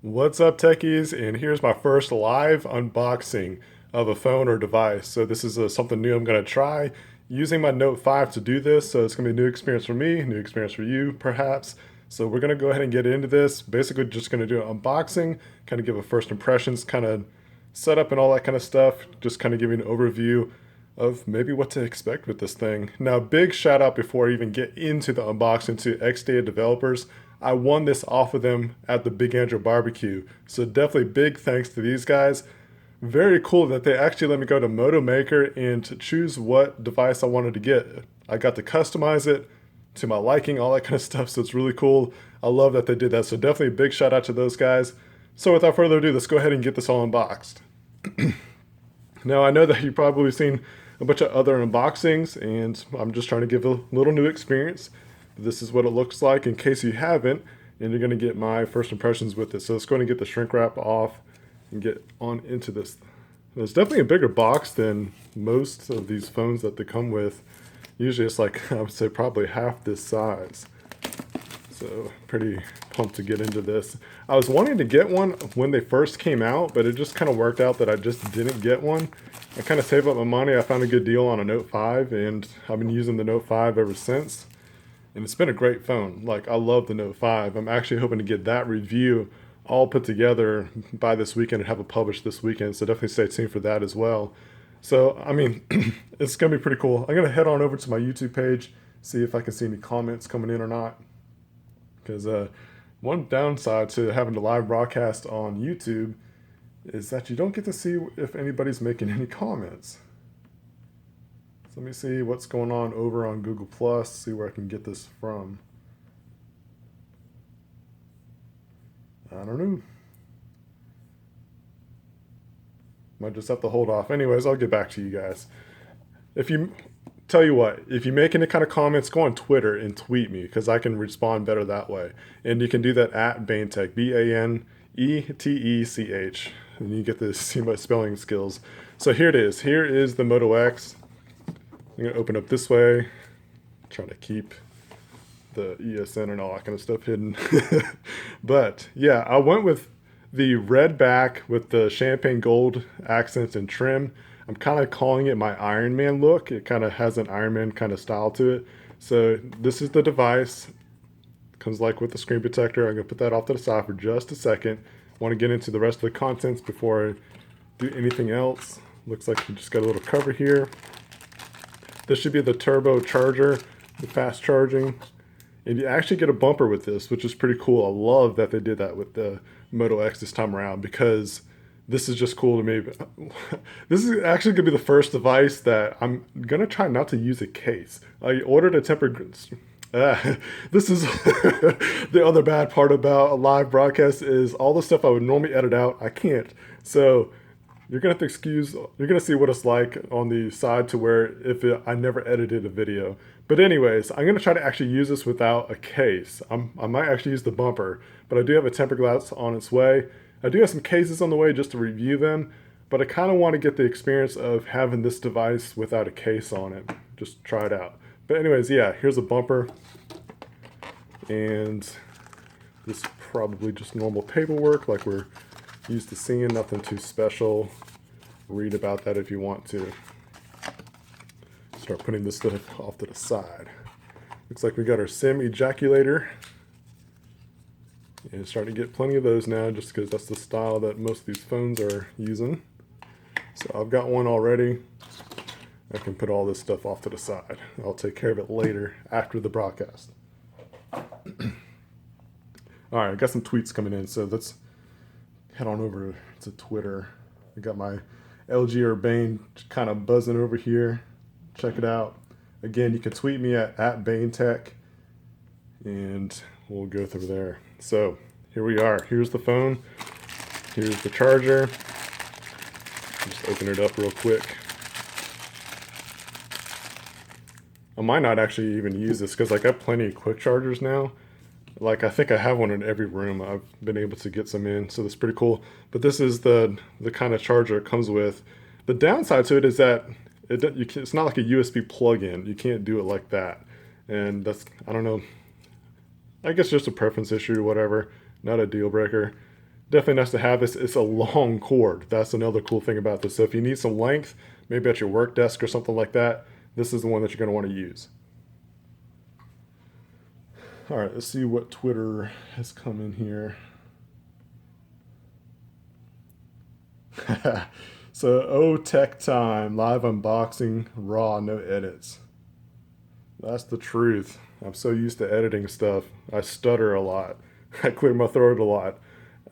What's up, techies? And here's my first live unboxing of a phone or device. So this is something new I'm going to try using my Note 5 to do this. So it's going to be a new experience for me, new experience for you, perhaps. So we're going to go ahead and get into this. Basically, just going to do an unboxing, kind of give a first impressions, kind of setup and all that kind of stuff. Just kind of give you an overview of maybe what to expect with this thing. Now, big shout out before I even get into the unboxing to XData developers. I won this off of them at the Big Andrew barbecue. So definitely big thanks to these guys. Very cool that they actually let me go to Moto Maker and to choose what device I wanted to get. I got to customize it to my liking, all that kind of stuff. So it's really cool. I love that they did that. So definitely a big shout out to those guys. So without further ado, let's go ahead and get this all unboxed. Now, I know that you've probably seen a bunch of other unboxings, and I'm just trying to give a little new experience. This is what it looks like in case you haven't, and you're going to get my first impressions with it. So let's go ahead and get the shrink wrap off and get on into this. It's definitely a bigger box than most of these phones that they come with. Usually it's like, I would say probably half this size. So pretty pumped to get into this. I was wanting to get one when they first came out, but it just kind of worked out that I just didn't get one. I kind of saved up my money. I found a good deal on a Note 5, and I've been using the Note 5 ever since. And it's been a great phone. Like, I love the Note 5. I'm actually hoping to get that review all put together by this weekend and have it published this weekend. So definitely stay tuned for that as well. So, I mean, it's going to be pretty cool. I'm going to head on over to my YouTube page, see if I can see any comments coming in or not. Because one downside to having the live broadcast on YouTube is that you don't get to see if anybody's making any comments. So let me see what's going on over on Google Plus, see where I can get this from. I don't know. Might just have to hold off. Anyways, I'll get back to you guys. Tell you what, if you make any kind of comments, go on Twitter and tweet me because I can respond better that way. And you can do that at BaneTech, BANETECH. And you get to see my spelling skills. So here it is. Here is the Moto X. I'm going to open up this way, try to keep the ESN and all that kind of stuff hidden. But yeah, I went with the red back with the champagne gold accents and trim. I'm kind of calling it my Iron Man look. It kind of has an Iron Man kind of style to it. So this is the device. Comes like with the screen protector. I'm going to put that off to the side for just a second. I want to get into the rest of the contents before I do anything else. Looks like we just got a little cover here. This should be the turbo charger, the fast charging. And you actually get a bumper with this, which is pretty cool. I love that they did that with the Moto X this time around because this is just cool to me. This is actually going to be the first device that I'm going to try not to use a case. I ordered a tempered... this is the other bad part about a live broadcast is all the stuff I would normally edit out, I can't. So you're going to have to you're going to see what it's like on the side to where I never edited a video. But anyways, I'm going to try to actually use this without a case. I might actually use the bumper, but I do have a tempered glass on its way. I do have some cases on the way just to review them, but I kind of want to get the experience of having this device without a case on it. Just try it out. But anyways, yeah, here's a bumper. And this is probably just normal paperwork like we're used to seeing, nothing too special. Read about that if you want to. Start putting this stuff off to the side. Looks like we got our SIM ejaculator. And starting to get plenty of those now just because that's the style that most of these phones are using. So I've got one already. I can put all this stuff off to the side. I'll take care of it later after the broadcast. All right, I got some tweets coming in, so let's head on over to Twitter. I got my LG or Bane kind of buzzing over here. Check it out. Again, you can tweet me at BaneTech, and we'll go through there. So here we are. Here's the phone. Here's the charger. Just open it up real quick. I might not actually even use this because like I have plenty of quick chargers now. Like I think I have one in every room. I've been able to get some in, so that's pretty cool. But this is the kind of charger it comes with. The downside to it is that it's not like a USB plug-in. You can't do it like that, and that's, I don't know. I guess just a preference issue or whatever. Not a deal breaker. Definitely nice to have this. It's a long cord. That's another cool thing about this. So if you need some length, maybe at your work desk or something like that, this is the one that you're going to want to use. All right, let's see what Twitter has come in here. So, oh, tech time, live unboxing, raw, no edits. That's the truth. I'm so used to editing stuff. I stutter a lot. I clear my throat a lot.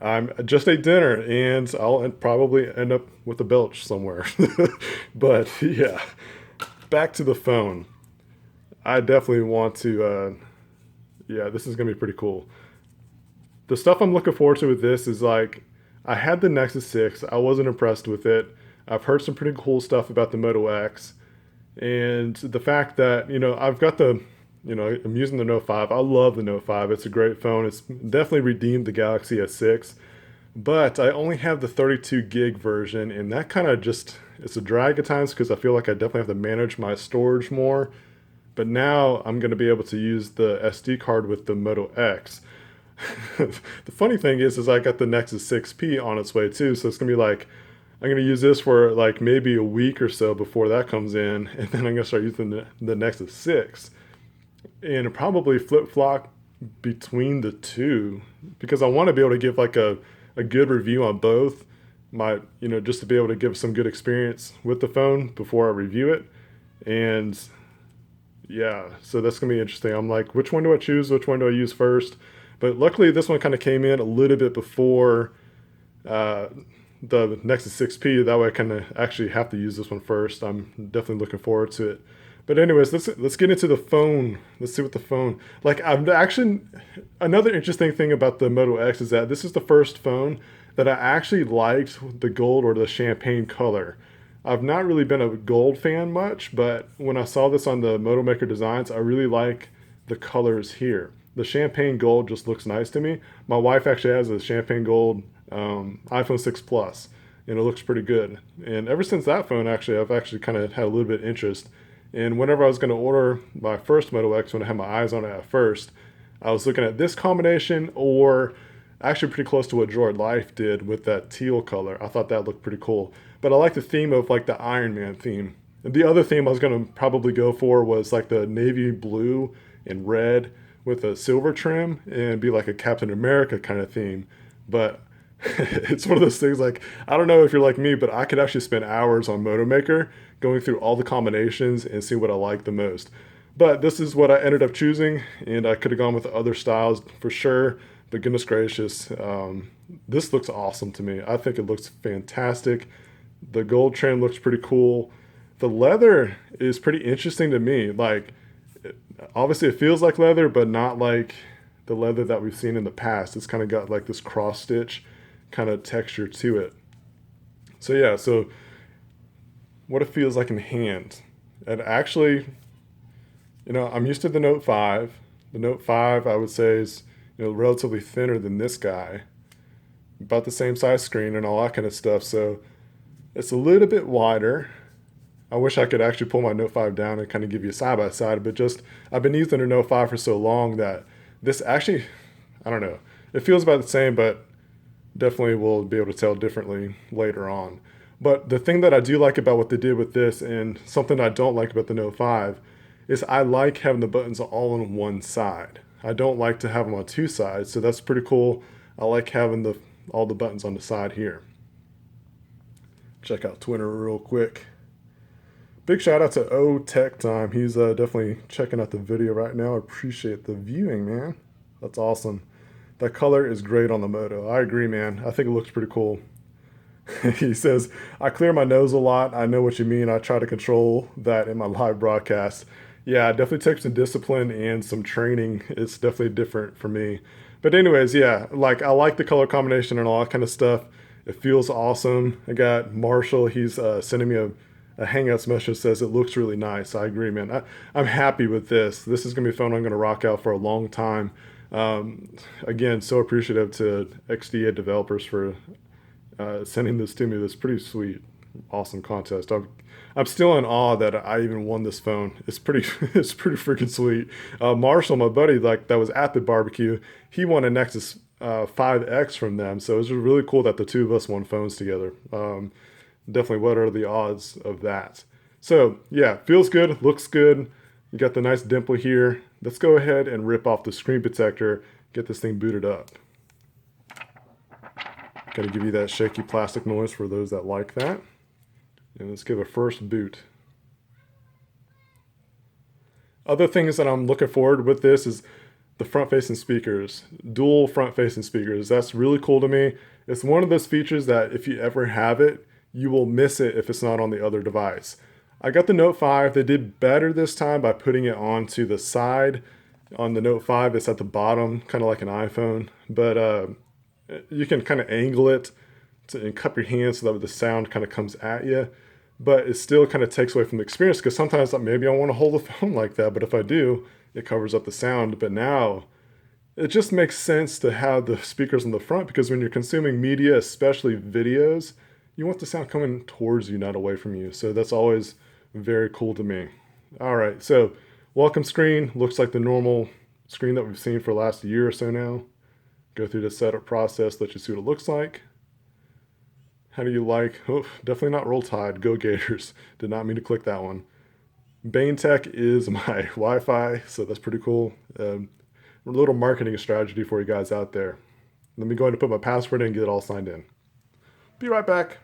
I'm just ate dinner and I'll probably end up with a belch somewhere. But yeah, back to the phone. I definitely want to, yeah, this is going to be pretty cool. The stuff I'm looking forward to with this is like, I had the Nexus 6. I wasn't impressed with it. I've heard some pretty cool stuff about the Moto X. And the fact that, I've got I'm using the Note 5. I love the Note 5. It's a great phone. It's definitely redeemed the Galaxy S6. But I only have the 32 gig version, and that kind of just, it's a drag at times because I feel like I definitely have to manage my storage more. But now I'm going to be able to use the SD card with the Moto X. The funny thing is I got the Nexus 6P on its way too, so it's going to be like, I'm going to use this for like maybe a week or so before that comes in, and then I'm going to start using the Nexus 6. And probably flip-flop between the two because I want to be able to give like a good review on both. Just to be able to give some good experience with the phone before I review it. And yeah, so that's going to be interesting. I'm like, which one do I choose? Which one do I use first? But luckily this one kind of came in a little bit before the Nexus 6P. That way I kind of actually have to use this one first. I'm definitely looking forward to it. But anyways, let's get into the phone. Let's see what the phone, like I'm actually, another interesting thing about the Moto X is that this is the first phone that I actually liked the gold or the champagne color. I've not really been a gold fan much, but when I saw this on the Moto Maker designs, I really like the colors here. The champagne gold just looks nice to me. My wife actually has a champagne gold iPhone 6 Plus, and it looks pretty good. And ever since that phone, actually, I've actually kind of had a little bit of interest. And whenever I was going to order my first Moto X, when I had my eyes on it at first, I was looking at this combination or actually pretty close to what Droid Life did with that teal color. I thought that looked pretty cool. But I like the theme of like the Iron Man theme. And the other theme I was going to probably go for was like the navy blue and red with a silver trim and be like a Captain America kind of theme. But it's one of those things like, I don't know if you're like me, but I could actually spend hours on Moto Maker going through all the combinations and see what I like the most. But this is what I ended up choosing, and I could have gone with other styles for sure, but goodness gracious, this looks awesome to me. I think it looks fantastic. The gold trim looks pretty cool. The leather is pretty interesting to me. Like, obviously it feels like leather, but not like the leather that we've seen in the past. It's kind of got like this cross stitch kind of texture to it. So yeah, so what it feels like in hand. And actually, I'm used to the Note 5. The Note 5 I would say is, relatively thinner than this guy. About the same size screen and all that kind of stuff. So it's a little bit wider. I wish I could actually pull my Note 5 down and kind of give you a side-by-side, but just, I've been using the Note 5 for so long that this actually, I don't know, it feels about the same, but definitely will be able to tell differently later on. But the thing that I do like about what they did with this, and something I don't like about the Note 5, is I like having the buttons all on one side. I don't like to have them on two sides, so that's pretty cool. I like having all the buttons on the side here. Check out Twitter real quick. Big shout out to O Tech Time. He's definitely checking out the video right now. I appreciate the viewing, man. That's awesome. That color is great on the Moto. I agree, man. I think it looks pretty cool. He says, I clear my nose a lot. I know what you mean. I try to control that in my live broadcast. Yeah, it definitely takes some discipline and some training. It's definitely different for me. But anyways, yeah, like I like the color combination and all that kind of stuff. It feels awesome. I got Marshall. He's sending me a Hangouts message that says it looks really nice. I agree, man. I'm happy with this. This is going to be fun. I'm going to rock out for a long time. Again, so appreciative to XDA developers for sending this to me. This pretty sweet, awesome contest. I'm still in awe that I even won this phone. It's pretty it's pretty freaking sweet. Marshall, my buddy, like that was at the barbecue, he won a Nexus 5X from them. So it was really cool that the two of us won phones together. Definitely, what are the odds of that? So yeah, feels good, looks good. You got the nice dimple here. Let's go ahead and rip off the screen protector, get this thing booted up. Got to give you that shaky plastic noise for those that like that. And let's give a first boot. Other things that I'm looking forward with this is the front-facing speakers, dual front-facing speakers. That's really cool to me. It's one of those features that if you ever have it, you will miss it if it's not on the other device. I got the Note 5. They did better this time by putting it onto the side. On the Note 5, it's at the bottom, kind of like an iPhone. But you can kind of angle it and cup your hands so that the sound kind of comes at you. But it still kind of takes away from the experience because sometimes maybe I want to hold the phone like that. But if I do, it covers up the sound. But now it just makes sense to have the speakers on the front because when you're consuming media, especially videos, you want the sound coming towards you, not away from you. So that's always very cool to me. All right, so welcome screen looks like the normal screen that we've seen for the last year or so now. Go through the setup process, let you see what it looks like. How do you like? Oh, definitely not Roll Tide. Go Gators. Did not mean to click that one. Bane Tech is my Wi-Fi, so that's pretty cool. A little marketing strategy for you guys out there. Let me go ahead and put my password in and get it all signed in. Be right back.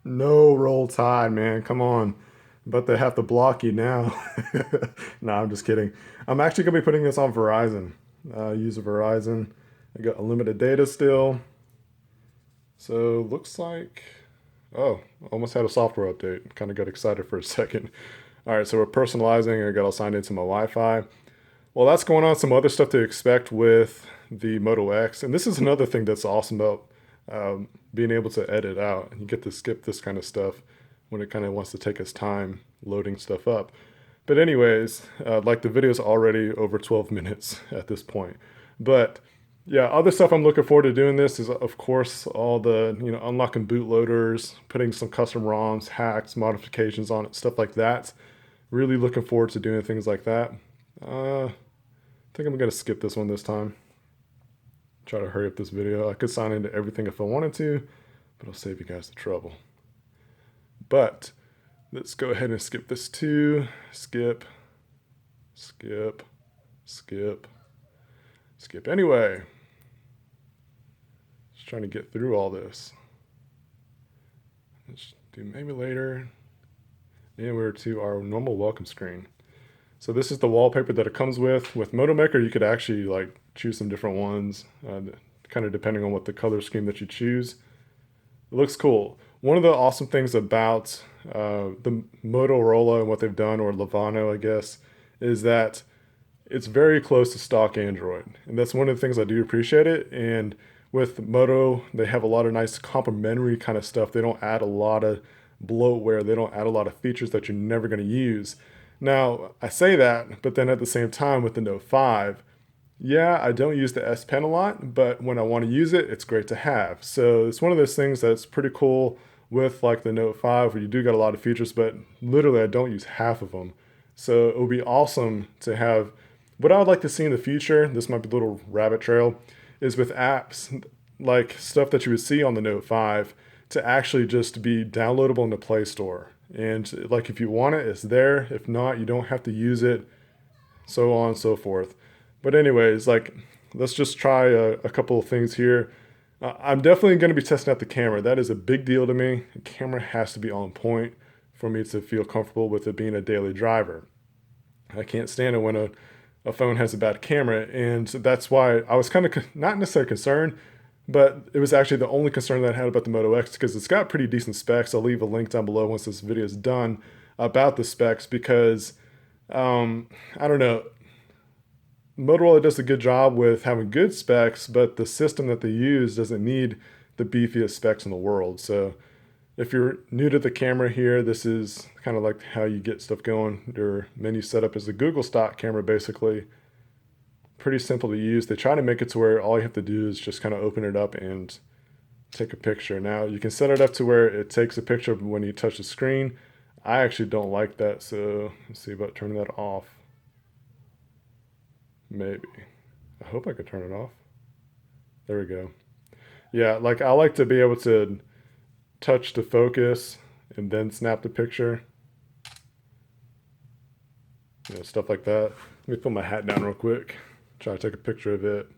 No Roll Tide, man. Come on. But they have to block you now. No, I'm just kidding. I'm actually going to be putting this on Verizon. Use Verizon. I got unlimited data still. So looks like, oh, almost had a software update. Kind of got excited for a second. All right, so we're personalizing. I got all signed into my Wi-Fi. Well, that's going on. Some other stuff to expect with the Moto X. And this is another thing that's awesome about being able to edit out. You get to skip this kind of stuff when it kind of wants to take its time loading stuff up. But anyways, like the video is already over 12 minutes at this point. But yeah, other stuff I'm looking forward to doing this is, of course, all the, unlocking bootloaders, putting some custom ROMs, hacks, modifications on it, stuff like that. Really looking forward to doing things like that. I think I'm going to skip this one this time. Try to hurry up this video. I could sign into everything if I wanted to, but I'll save you guys the trouble. But let's go ahead and skip this too. Skip, skip, skip, skip. Anyway, just trying to get through all this. Let's do maybe later. And we're to our normal welcome screen. So this is the wallpaper that it comes with. With Moto Maker, you could actually choose some different ones, kind of depending on what the color scheme that you choose. It looks cool. One of the awesome things about the Motorola and what they've done, or Levano, I guess, is that it's very close to stock Android. And that's one of the things I do appreciate it. And with Moto, they have a lot of nice complementary kind of stuff. They don't add a lot of bloatware. They don't add a lot of features that you're never going to use. Now, I say that, but then at the same time with the Note 5, yeah, I don't use the S Pen a lot, but when I want to use it, it's great to have. So it's one of those things that's pretty cool with the Note 5 where you do got a lot of features, but literally I don't use half of them. So it would be awesome to have, what I would like to see in the future, this might be a little rabbit trail, is with apps, like stuff that you would see on the Note 5, to actually just be downloadable in the Play Store. And if you want it, it's there. If not, you don't have to use it, so on and so forth. But anyways, let's just try a couple of things here. I'm definitely going to be testing out the camera. That is a big deal to me. The camera has to be on point for me to feel comfortable with it being a daily driver. I can't stand it when a phone has a bad camera. And that's why I was kind of not necessarily concerned, but it was actually the only concern that I had about the Moto X because it's got pretty decent specs. I'll leave a link down below once this video is done about the specs because, I don't know, Motorola does a good job with having good specs, but the system that they use doesn't need the beefiest specs in the world. So If you're new to the camera here, this is kind of like how you get stuff going. Your menu setup is a Google stock camera, basically. Pretty simple to use. They try to make it to where all you have to do is just kind of open it up and take a picture. Now you can set it up to where it takes a picture when you touch the screen. I actually don't like that, so let's see about turning that off. Maybe. I hope I could turn it off. There we go. Yeah, like I like to be able to touch the focus and then snap the picture. You know, stuff like that. Let me put my hat down real quick. Try to take a picture of it.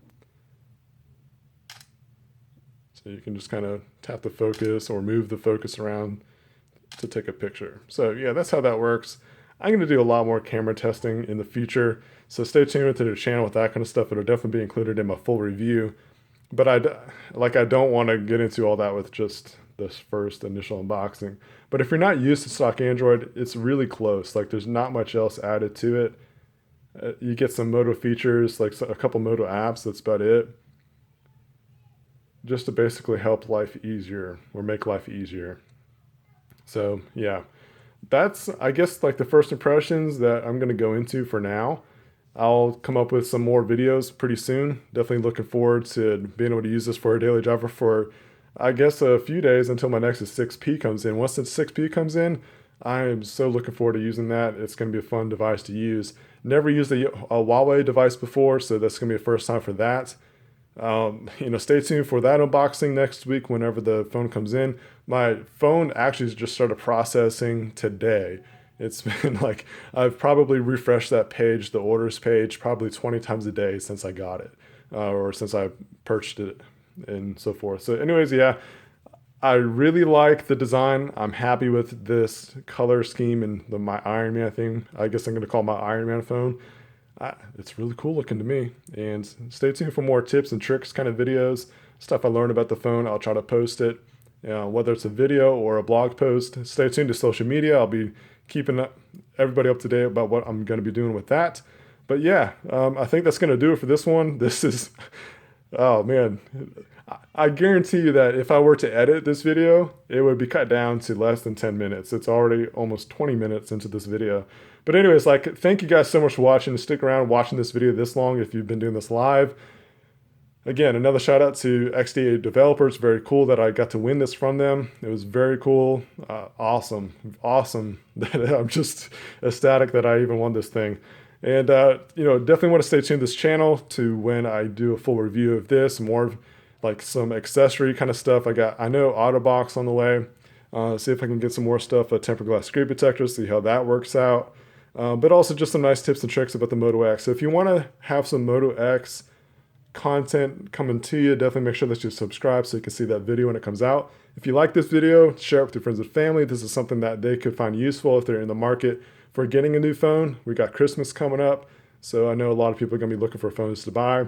So you can just kind of tap the focus or move the focus around to take a picture. So yeah, that's how that works. I'm going to do a lot more camera testing in the future. So stay tuned to the channel with that kind of stuff. It'll definitely be included in my full review. But I don't want to get into all that with just this first initial unboxing. But if you're not used to stock Android, it's really close. Like there's not much else added to it. You get some Moto features, like a couple Moto apps. That's about it. Just to basically help life easier or make life easier. So yeah, that's, I guess, like the first impressions that I'm going to go into for now. I'll come up with some more videos pretty soon. Definitely looking forward to being able to use this for a daily driver for, I guess, a few days until my Nexus 6P comes in. Once the 6P comes in, I am so looking forward to using that. It's going to be a fun device to use. Never used a Huawei device before, so that's going to be a first time for that. Stay tuned for that unboxing next week whenever the phone comes in. My phone actually just started processing today. It's been like, I've probably refreshed that page, the orders page, probably 20 times a day since I got it, or since I purchased it and so forth. So anyways, yeah, I really like the design. I'm happy with this color scheme and my Iron Man thing. I guess I'm going to call my Iron Man phone. It's really cool looking to me. And stay tuned for more tips and tricks kind of videos, stuff I learned about the phone. I'll try to post it, whether it's a video or a blog post. Stay tuned to social media. I'll be keeping everybody up to date about what I'm going to be doing with that. But yeah, I think that's going to do it for this one. This is, oh man, I guarantee you that if I were to edit this video, it would be cut down to less than 10 minutes. It's already almost 20 minutes into this video. But anyways, like, thank you guys so much for watching. Stick around watching this video this long if you've been doing this live. Again, another shout out to XDA developers. Very cool that I got to win this from them. It was very cool. Awesome. I'm just ecstatic that I even won this thing. And, definitely want to stay tuned to this channel to when I do a full review of this, more like some accessory kind of stuff. I know OtterBox on the way. See if I can get some more stuff, a tempered glass screen protector, see how that works out. But also just some nice tips and tricks about the Moto X. So if you want to have some Moto X content coming to you, definitely make sure that you subscribe so you can see that video when it comes out. If you like this video, share it with your friends and family. This is something that they could find useful if they're in the market for getting a new phone. We got Christmas coming up, so I know a lot of people are going to be looking for phones to buy.